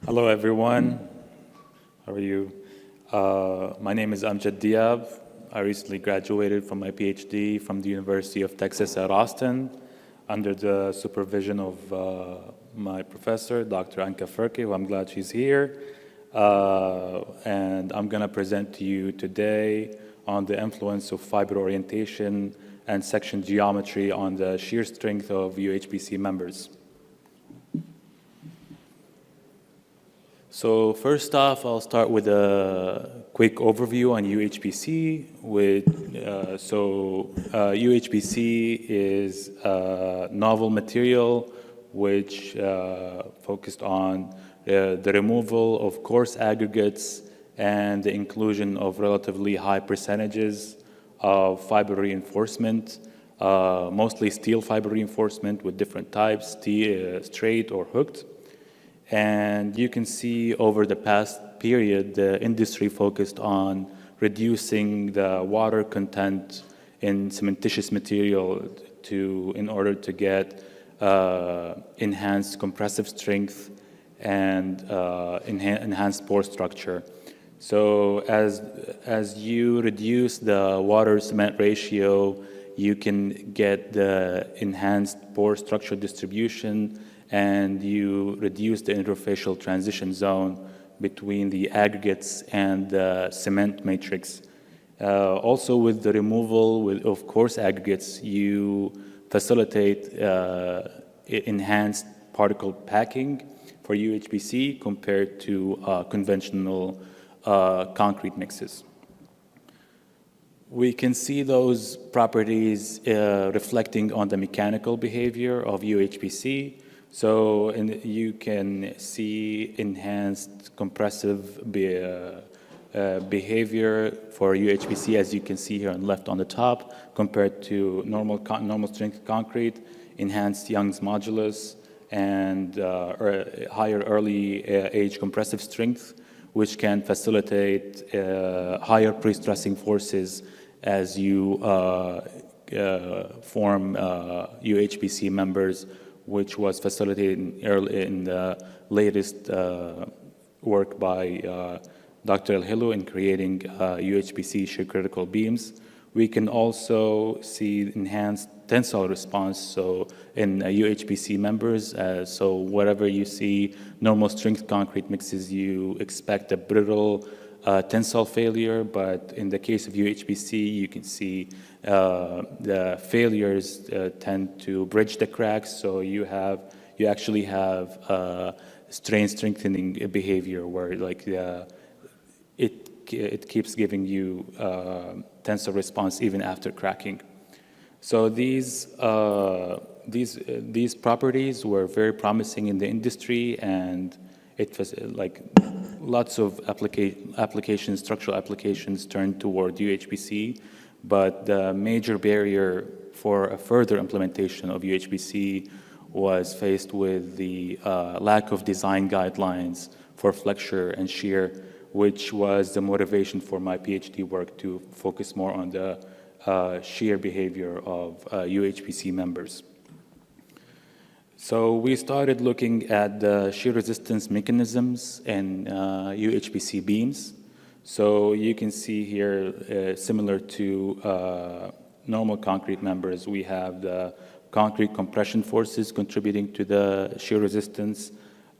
Hello, everyone. How are you? My name is Amjad Diab. I recently graduated from my PhD from the University of Texas at Austin under the supervision of my professor, Dr. Anka Ferke, who I'm glad she's here. And I'm going to present to you today on the influence of fiber orientation and section geometry on the shear strength of UHPC members. So first off, I'll start with a quick overview on UHPC. UHPC is a novel material which focused on the removal of coarse aggregates and the inclusion of relatively high percentages of fiber reinforcement, mostly steel fiber reinforcement with different types, straight or hooked. And you can see over the past period, the industry focused on reducing the water content in cementitious material in order to get enhanced compressive strength and enhanced pore structure. So as you reduce the water-cement ratio, you can get the enhanced pore structure distribution, and you reduce the interfacial transition zone between the aggregates and the cement matrix. Also, with the removal of coarse aggregates, you facilitate enhanced particle packing for UHPC compared to conventional concrete mixes. We can see those properties reflecting on the mechanical behavior of UHPC. So you can see enhanced compressive behavior for UHPC, as you can see here on the left on the top, compared to normal strength concrete, enhanced Young's modulus, and higher early age compressive strength, which can facilitate higher pre-stressing forces as you form UHPC members, which was facilitated in the latest work by Dr. El-Hilou in creating UHPC shear-critical beams. We can also see enhanced tensile response, so in UHPC members, so wherever you see normal strength concrete mixes, you expect a brittle tensile failure, but in the case of UHPC, you can see the failures tend to bridge the cracks, so you actually have strain strengthening behavior where like it keeps giving you tensile response even after cracking. So these properties were very promising in the industry, and it was like lots of applications, structural applications turned toward UHPC, but the major barrier for a further implementation of UHPC was faced with the lack of design guidelines for flexure and shear, which was the motivation for my PhD work to focus more on the shear behavior of UHPC members. So we started looking at the shear resistance mechanisms in UHPC beams. So you can see here, similar to normal concrete members, we have the concrete compression forces contributing to the shear resistance,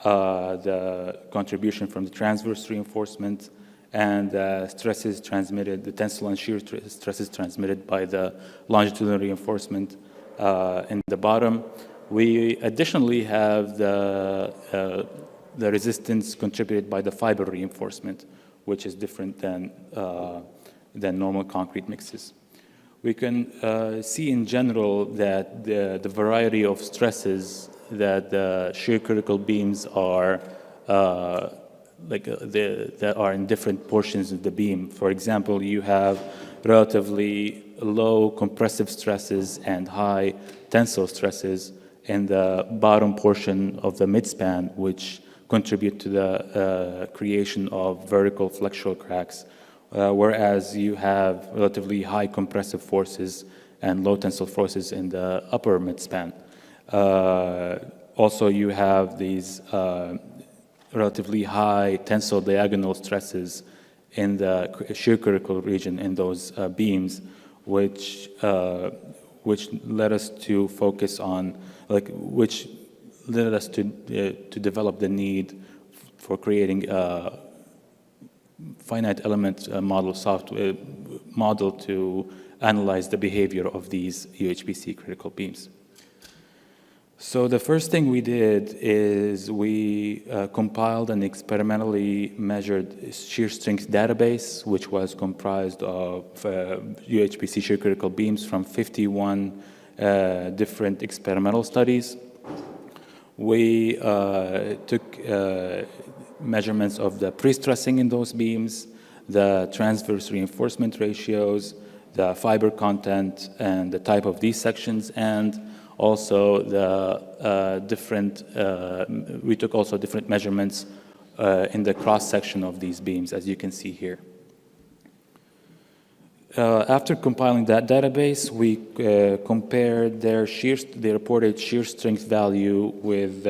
the contribution from the transverse reinforcement, and the stresses transmitted, the tensile and shear stresses transmitted by the longitudinal reinforcement in the bottom. We additionally have the resistance contributed by the fiber reinforcement, which is different than normal concrete mixes. We can see in general that the variety of stresses that the shear-critical beams are that are in different portions of the beam. For example, you have relatively low compressive stresses and high tensile stresses in the bottom portion of the midspan, which contribute to the creation of vertical flexural cracks, whereas you have relatively high compressive forces and low tensile forces in the upper midspan. Also, you have these relatively high tensile diagonal stresses in the shear-critical region in those beams, which led us to focus on, which led us to develop the need for creating a finite element model software model to analyze the behavior of these UHPC critical beams. So the first thing we did is we compiled an experimentally measured shear strength database, which was comprised of UHPC shear critical beams from 51 different experimental studies. We took measurements of the pre-stressing in those beams, the transverse reinforcement ratios, the fiber content, and the type of these sections, and also the we took also different measurements in the cross-section of these beams, as you can see here. After compiling that database, we compared their reported shear strength value with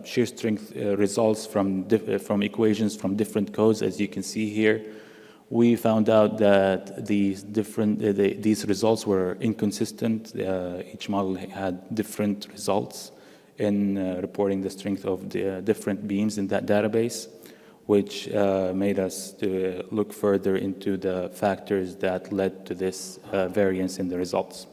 shear strength results from equations from different codes, as you can see here. We found out that these results were inconsistent. Each model had different results in reporting the strength of the different beams in that database, which made us to look further into the factors that led to this variance in the results.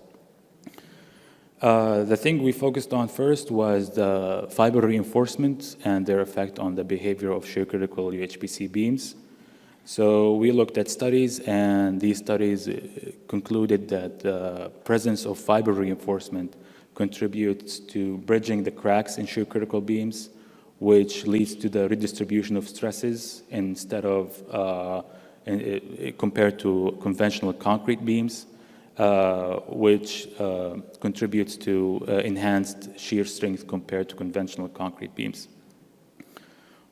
The thing we focused on first was the fiber reinforcements and their effect on the behavior of shear-critical UHPC beams. So we looked at studies, and these studies concluded that the presence of fiber reinforcement contributes to bridging the cracks in shear-critical beams, which leads to the redistribution of stresses instead of compared to conventional concrete beams, which contributes to enhanced shear strength compared to conventional concrete beams.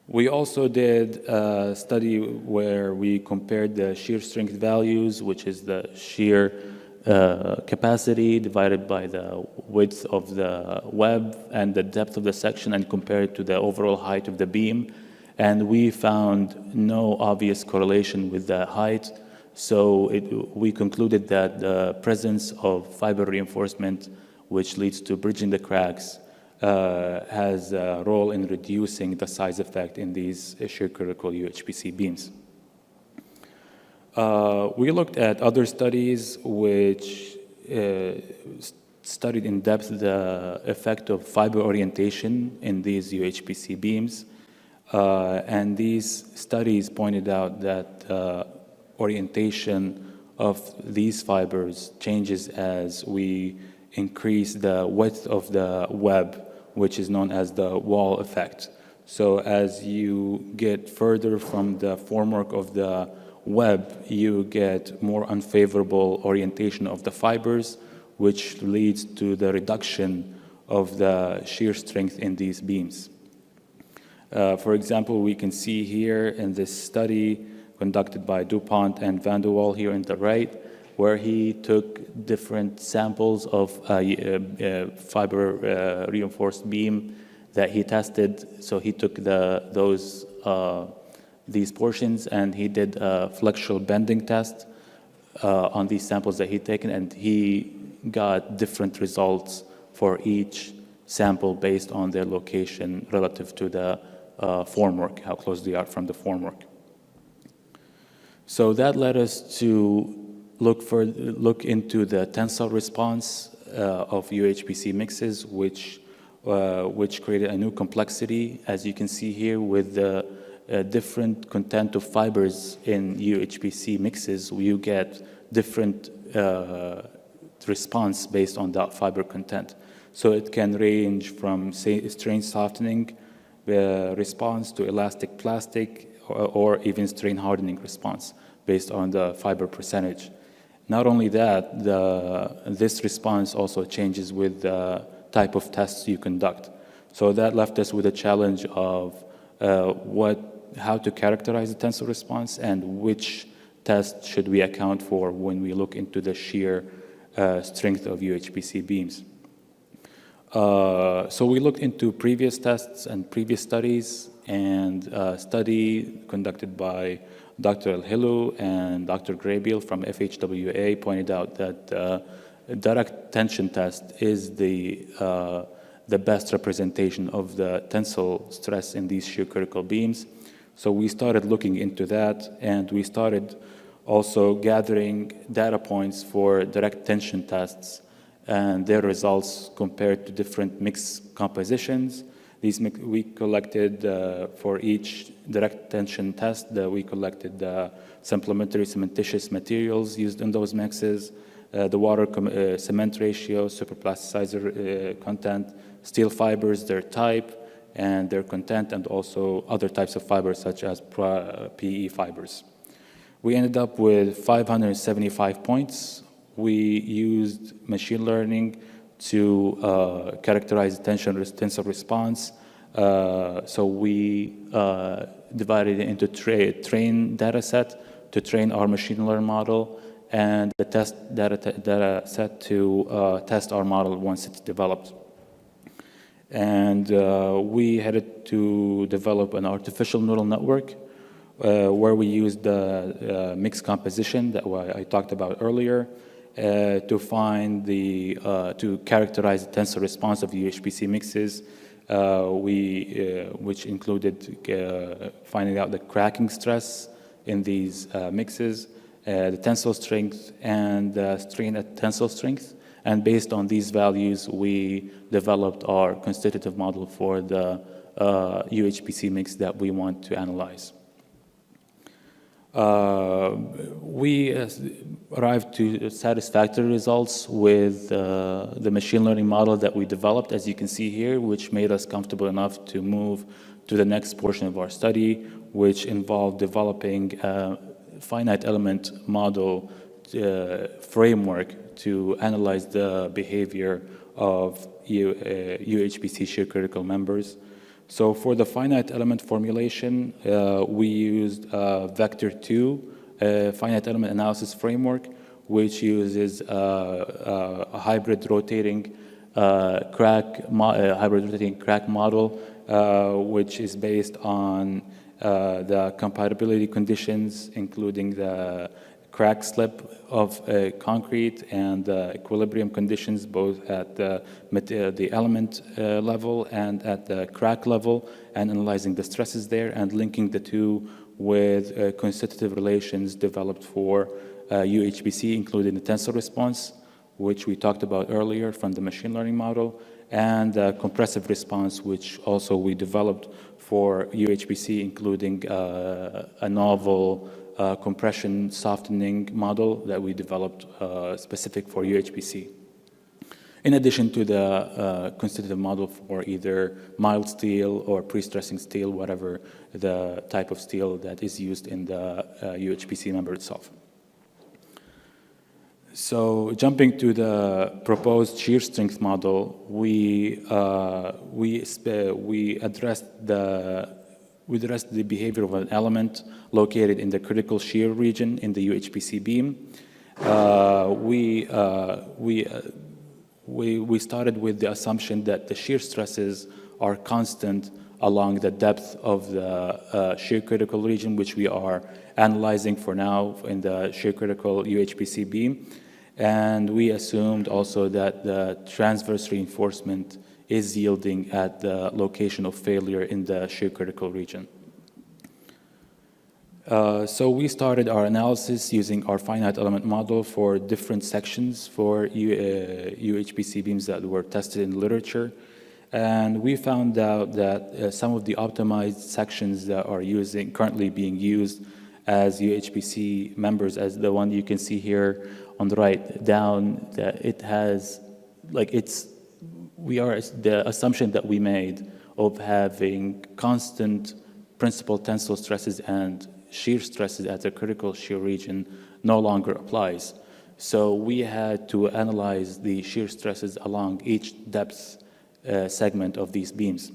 We also did a study where we compared the shear strength values, which is the shear capacity divided by the width of the web and the depth of the section, and compared to the overall height of the beam. And we found no obvious correlation with the height. So we concluded that the presence of fiber reinforcement, which leads to bridging the cracks, has a role in reducing the size effect in these shear-critical UHPC beams. We looked at other studies which studied in depth the effect of fiber orientation in these UHPC beams. And these studies pointed out that orientation of these fibers changes as we increase the width of the web, which is known as the wall effect. So as you get further from the formwork of the web, you get more unfavorable orientation of the fibers, which leads to the reduction of the shear strength in these beams. For example, we can see here in this study conducted by DuPont and Van de Waal here on the right, where he took different samples of fiber reinforced beam that he tested. So he took these portions, and he did a flexural bending test on these samples that he'd taken, and he got different results for each sample based on their location relative to the formwork, how close they are from the formwork. So that led us to look into the tensile response of UHPC mixes, which created a new complexity, as you can see here, with the different content of fibers in UHPC mixes. You get different response based on that fiber content. So it can range from, say, strain softening response to elastic plastic, or even strain hardening response based on the fiber percentage. Not only that, this response also changes with the type of tests you conduct. So that left us with a challenge of how to characterize the tensile response and which test should we account for when we look into the shear strength of UHPC beams. So we looked into previous tests and previous studies, and a study conducted by Dr. El-Hilu and Dr. Graybiel from FHWA pointed out that direct tension test is the best representation of the tensile stress in these shear-critical beams. So we started looking into that, and we started also gathering data points for direct tension tests and their results compared to different mixed compositions. We collected, for each direct tension test, we collected the supplementary cementitious materials used in those mixes, the water cement ratio, superplasticizer content, steel fibers, their type, and their content, and also other types of fibers such as PE fibers. We ended up with 575 points. We used machine learning to characterize tensile response. So we divided it into train data set to train our machine learning model, and the test data set to test our model once it's developed. And we headed to develop an artificial neural network where we used the mixed composition that I talked about earlier to find to characterize the tensile response of the UHPC mixes, which included finding out the cracking stress in these mixes, the tensile strength, and the strain at tensile strength. And based on these values, we developed our constitutive model for the UHPC mix that we want to analyze. We arrived to satisfactory results with the machine learning model that we developed, as you can see here, which made us comfortable enough to move to the next portion of our study, which involved developing a finite element model framework to analyze the behavior of UHPC shear-critical members. So for the finite element formulation, we used Vector 2 finite element analysis framework, which uses a hybrid rotating crack model, which is based on the compatibility conditions, including the crack slip of concrete and equilibrium conditions, both at the element level and at the crack level, and analyzing the stresses there and linking the two with constitutive relations developed for UHPC, including the tensile response, which we talked about earlier from the machine learning model, and compressive response, which also we developed for UHPC, including a novel compression softening model that we developed specific for UHPC. In addition to the constitutive model for either mild steel or pre-stressing steel, whatever the type of steel that is used in the UHPC member itself. So jumping to the proposed shear strength model, we addressed the behavior of an element located in the critical shear region in the UHPC beam. We started with the assumption that the shear stresses are constant along the depth of the shear critical region, which we are analyzing for now in the shear critical UHPC beam. And we assumed also that the transverse reinforcement is yielding at the location of failure in the shear critical region. So we started our analysis using our finite element model for different sections for UHPC beams that were tested in literature. And we found out that some of the optimized sections that are currently being used as UHPC members, as the one you can see here on the right down, that it has, the assumption that we made of having constant principal tensile stresses and shear stresses at the critical shear region no longer applies. So we had to analyze the shear stresses along each depth segment of these beams.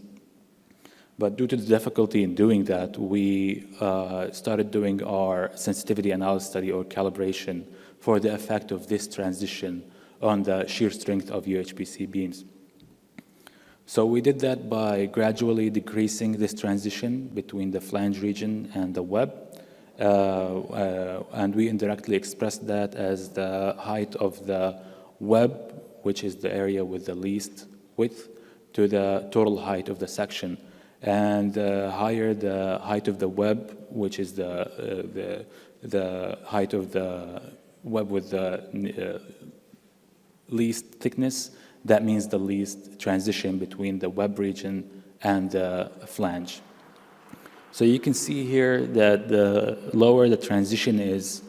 But due to the difficulty in doing that, we started doing our sensitivity analysis study or calibration for the effect of this transition on the shear strength of UHPC beams. So we did that by gradually decreasing this transition between the flange region and the web. And we indirectly expressed that as the height of the web, which is the area with the least width, to the total height of the section. And higher the height of the web, which is the height of the web with the least thickness, that means the least transition between the web region and the flange. So you can see here that the lower the transition is,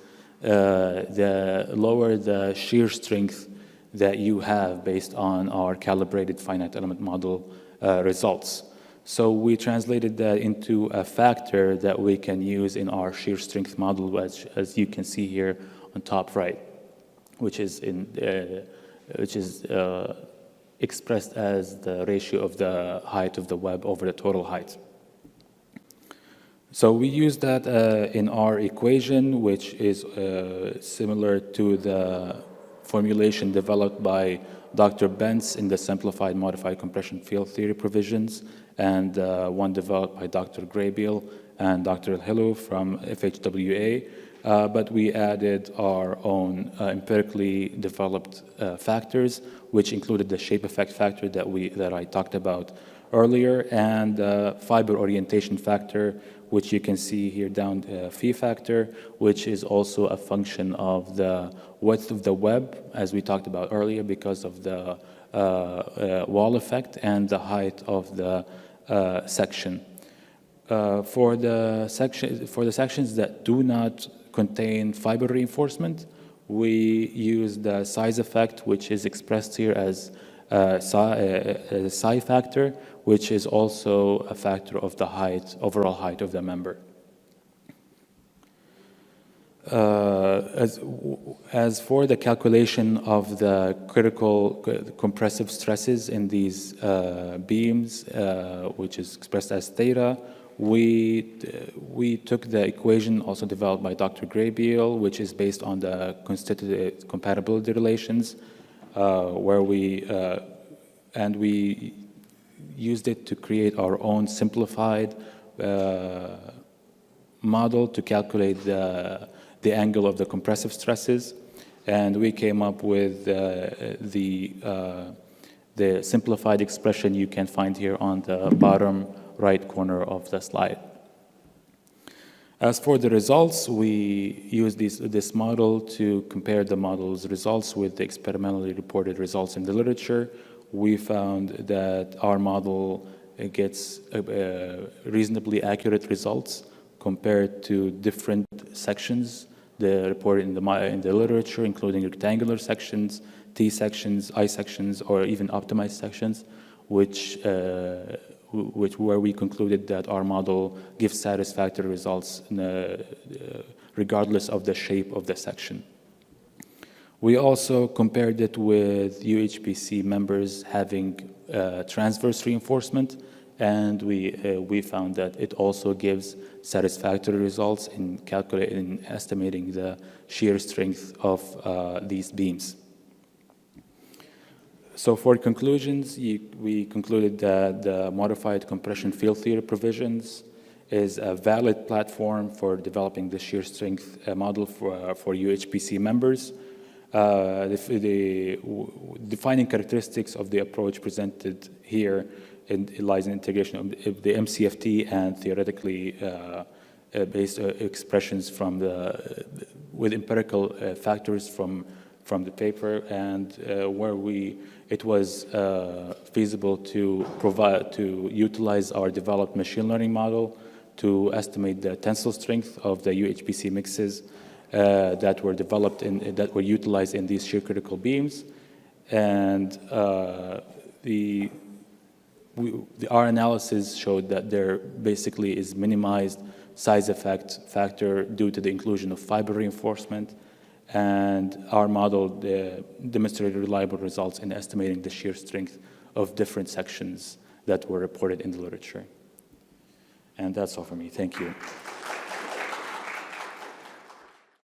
the lower the shear strength that you have based on our calibrated finite element model results. So we translated that into a factor that we can use in our shear strength model, as you can see here on top right, which is expressed as the ratio of the height of the web over the total height. So we use that in our equation, which is similar to the formulation developed by Dr. Benz in the simplified modified compression field theory provisions, and one developed by Dr. Graybiel and Dr. Hillu from FHWA. But we added our own empirically developed factors, which included the shape effect factor that I talked about earlier, and fiber orientation factor, which you can see here down, phi factor, which is also a function of the width of the web, as we talked about earlier, because of the wall effect, and the height of the section. For the sections that do not contain fiber reinforcement, we use the size effect, which is expressed here as psi factor, which is also a factor of the height, overall height of the member. As for the calculation of the critical compressive stresses in these beams, which is expressed as theta, we took the equation also developed by Dr. Graybiel, which is based on the constitutive compatibility relations, where we used it to create our own simplified model to calculate the angle of the compressive stresses, and we came up with the simplified expression you can find here on the bottom right corner of the slide. As for the results, we used this model to compare the model's results with the experimentally reported results in the literature. We found that our model gets reasonably accurate results compared to different sections reported in the literature, including rectangular sections, T sections, I sections, or even optimized sections, where we concluded that our model gives satisfactory results regardless of the shape of the section. We also compared it with UHPC members having transverse reinforcement, and we found that it also gives satisfactory results in estimating the shear strength of these beams. So for conclusions, we concluded that the modified compression field theory provisions is a valid platform for developing the shear strength model for UHPC members. The defining characteristics of the approach presented here lies in integration of the MCFT and theoretically based expressions with empirical factors from the paper, and where it was feasible to utilize our developed machine learning model to estimate the tensile strength of the UHPC mixes that were developed that were utilized in these shear-critical beams, and our analysis showed that there basically is minimized size effect factor due to the inclusion of fiber reinforcement, and our model demonstrated reliable results in estimating the shear strength of different sections that were reported in the literature. And that's all for me. Thank you.